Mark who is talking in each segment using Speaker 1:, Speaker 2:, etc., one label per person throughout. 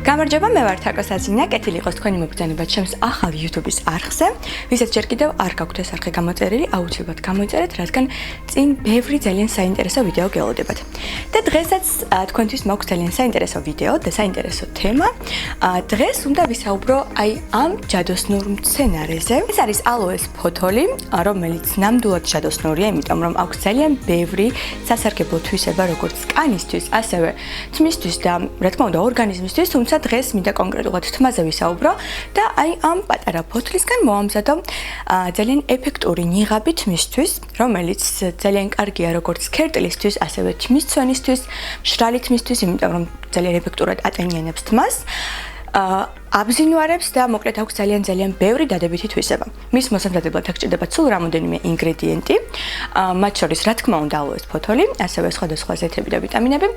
Speaker 1: გამარჯობა, მე ვარ თაკო საძინა, კეთილი იყოს თქვენი მოგზაურობა ჩემს ახალ YouTube-ის არხზე. ვისაც ჯერ კიდევ არ გაქვთ ეს არხი გამოწერილი, აუცილებლად გამოიწერეთ, რადგან წინ ბევრი ძალიან საინტერესო ვიდეო გელოდებათ. და დღესაც თქვენთვის მაქვს ძალიან საინტერესო ვიდეო და საინტერესო თემა. დღეს უნდა ვისაუბრო აი ამ ჯადოსნურ მცენარეზე. ეს არის ალოეს ფოთოლი, რომელიც ნამდვილად ჯადოსნურია, იმიტომ რომ აქვს ძალიან ბევრი სასარგებლო თვისება, როგორც კანისთვის, ასევე თმისთვის და რა თქმა უნდა ორგანიზმისთვის, თუმცა დღეს მინდა კონკრეტულად თმაზე ვისაუბრო და აი ამ პატარა ფოთლისგან მოვამზადო ძალიან ეფექტური ნიღაბი თმისთვის, რომელიც ძალიან კარგია როგორც ქერტლისთვის, ასევე თმის ცვენისთვის, მშრალი თმისთვის, იმიტომ რომ ძალიან ეფექტურად ატენიანებს თმას. აბზინვარებს და მოკლედ აქვს ძალიან ბევრი დადებითი თვისება. მის მოსამზადებლად აქ ჭირდება სულ რამოდენიმე ინგრედიენტი, მათ შორის რა თქმა უნდა ალოეს ფოთოლი, ასევე სხვადასხვა ზეთები და ვიტამინები.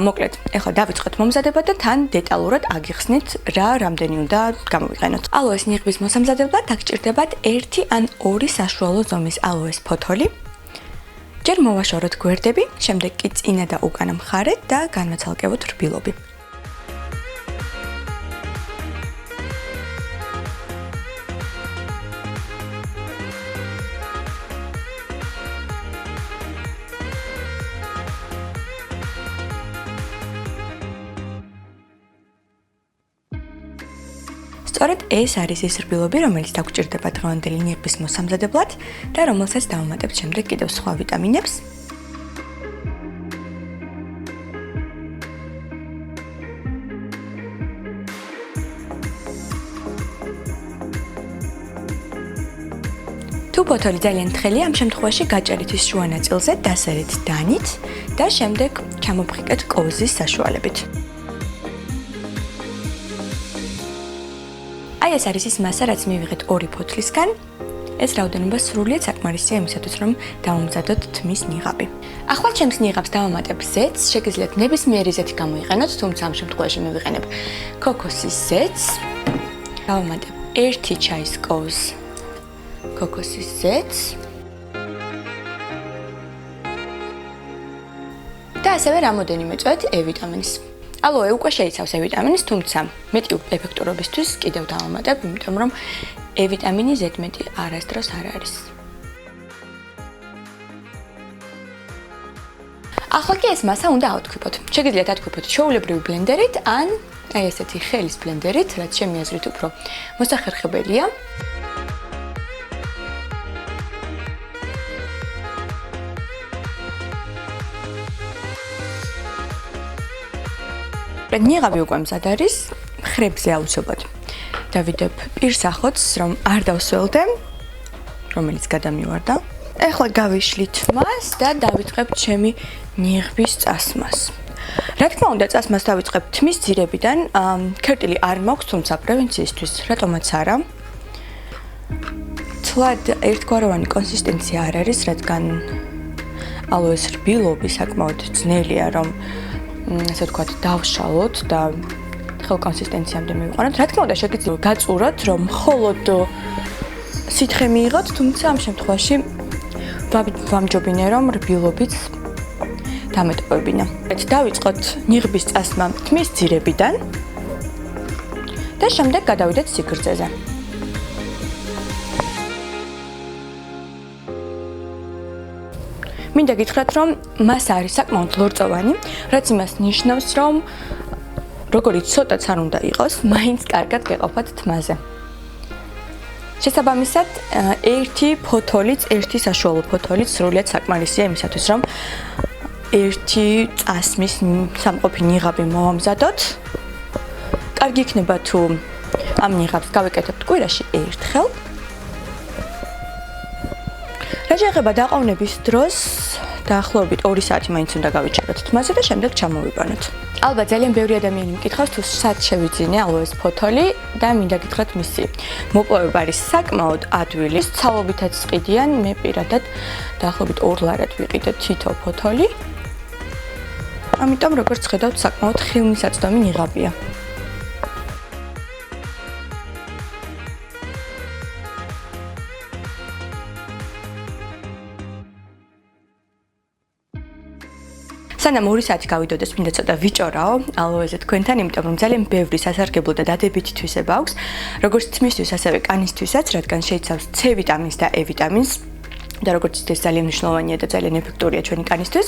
Speaker 1: მოკლედ, ეხლა დავიწყოთ მომზადება და თან დეტალურად აგიხსნით რა რამდენი უნდა გამოვიყენოთ. ალოეს ნიღბის მოსამზადებლად აქ ჭირდებათ 1 ან 2 საშუალო ზომის ალოეს ფოთოლი. ჯერ მოვაშოროთ გვერდები, შემდეგ კი წინა და უკანა მხარეთ და განვაცალკევოთ რბილობი. სწორედ ეს არის ის რბილობი, რომელიც დაგჭირდება დღევანდელი ნიღბის მოსამზადებლად და რომელსაც დავუმატებთ შემდეგ კიდევ სხვა ვიტამინებს. თუ ფოთოლი ძალიან თხელია, ამ შემთხვევაში გაჭერით ის შუა ნაწილზე, დასერეთ დანით და შემდეგ ჩამოფხიკეთ კოვზის საშუალებით. აი ეს არის ის მასა, რაც მივიღეთ 2 ფოთლისგან. ეს რაოდენობა სრულიად საკმარისია იმისათვის, რომ დავამზადოთ თმის ნიღაბი. ახლა ჩემს ნიღაბს დავამატებ ზეთს, შეგიძლიათ ნებისმიერი ზეთი გამოიყენოთ, თუმცა ამ შემთხვევაში მივიყენებ ქოქოსის ზეთს. დავამატებ 1 ჩაის კოვს ქოქოსის ზეთს. და ასევე რამოდენიმე წვეთ E ვიტამინს. ალოე უკვე შეიცავს E ვიტამინს, თუმცა მეტი ეფექტურობისთვის კიდევ დავამატებ, იმიტომ რომ E ვიტამინი ზედმეტი არასდროს არ არის. ახლა კი ეს მასა უნდა ავთქვიფოთ. შეგიძლიათ ათქვიფოთ ჩვეულებრივი ბლენდერით ან აი ესეთი ხელის ბლენდერით, რაც ჩემი აზრით უფრო მოსახერხებელია. ნიღაბი უკვე მზად არის, ხრებზე აუცილებლად დავიდებ პირსახოთს, რომ არ დავსველდე, რომელიც გადამივარდა. ეხლა გავიშლით მას და დავიწყებ ჩემი ნიღბის წასმას. რა თქმა უნდა, წასმას დავიწყებ თმის ძირებიდან, ქერტილი არ მაქვს, თუმცა პრევენციისთვის რატომაც არა. თლად ერთგვაროვანი კონსისტენცია არ არის, რადგან ალოეს რბილობი საკმაოდ ძნელია, რომ ასე ვთქვათ, დავშალოთ და ხელ კონსისტენციამდე მივიყვანოთ. რა თქმა უნდა, შეგიძლიათ გაწუროთ, რომ მხოლოდ სითხე მიიღოთ, თუმცა ამ შემთხვევაში ვამჯობინე, რომ რბილობიც დამეტოვებინა. დავიწყოთ ნიღბის წასმა თმის ძირებიდან და შემდეგ გადავიდეთ სიგრძეზე. მინდა გითხრათ, რომ მას არის საკმაოდ ლორწოვანი, რაც იმას ნიშნავს, რომ როგორიც ცოტაც არ უნდა იყოს, მაინც კარგად გეყოფათ თმაზე. შესაბამისად, 1 ფოთოლიც, 1 საშუალო ფოთოლიც სრულიად საკმარისია იმისათვის, რომ 1 წასმის სამყოფი ნიღაბი მოვამზადოთ. კარგი იქნება თუ ამ ნიღაბს გავეკეთებთ კვირაში ერთხელ. რა შეეხება დაყოვნების დროს, დაახლოებით 2 საათი მაინც უნდა გავიჭეროთ თმაზე და შემდეგ ჩამოვიყვანოთ. ალბათ ძალიან ბევრი ადამიანი მკითხავს, თუ სად შევიძინე ალოეს ფოთოლი და მინდა გითხრათ მისი მოპოვება არის საკმაოდ ადვილი. ცალობითაც ყიდიან, მე პირადად დაახლოებით 2 ლარად ვიყიდე თითო ფოთოლი. ამიტომ როგორც ხედავთ, საკმაოდ ხილმისაწვდომი ნიღაბია. სანამ 2 საათი გავიდოდეს, მინდა ცოტა ვიჭორაო ალოეზე თქვენთან, იმიტომ რომ ძალიან ბევრი სასარგებლო და დადებითი თვისება აქვს, როგორც თმისთვის, ასევე კანისთვისაც, რადგან შეიცავს C ვიტამინს და E ვიტამინს. და როგორც ეს ძალიან მნიშვნელოვანია და ძალიან ეფექტურია ჩვენი კანისთვის.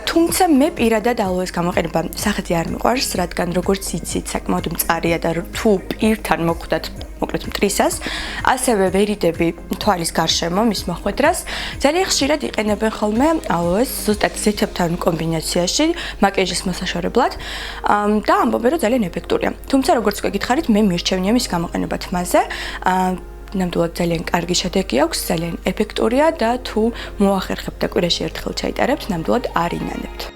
Speaker 1: თუმცა მე პირადად ალოეს გამოყენება სახეთი არ მიყვარს, რადგან როგორც იცით, საკმაოდ მწარია და თუ პირთან მოხვდათ მოკლედ მტრისას, ასევე ვერიდები თვალის გარშემო მის მოხვედრას, ძალიან ხშირად იყენებენ ხოლმე ალოეს ზუსტად ზეთებთან კომბინაციაში მაკიაჟის მოსაშორებლად და ამბობენ, რომ ძალიან ეფექტურია. თუმცა როგორც გეკითხარით, მე მირჩევნია მის გამოყენება თმაზე. ნამდვილად ძალიან კარგი შედეგი აქვს, ძალიან ეფექტურია და თუ მოახერხებთ და კვირაში ერთხელ ჩაიტარებთ, ნამდვილად არ ინანებთ.